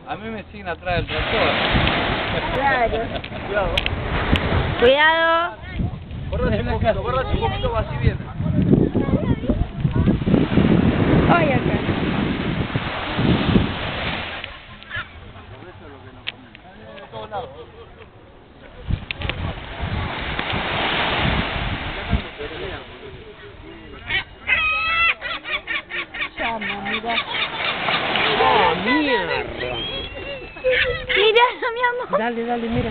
A mí me siguen atrás del tractor. Claro. Cuidado. Cuidado. Bórrate un poquito, va así viene. Ay, acá. De todos lados. Llama, mira. ¡Oh, mierda! Mira, mi amor. Dale, mira.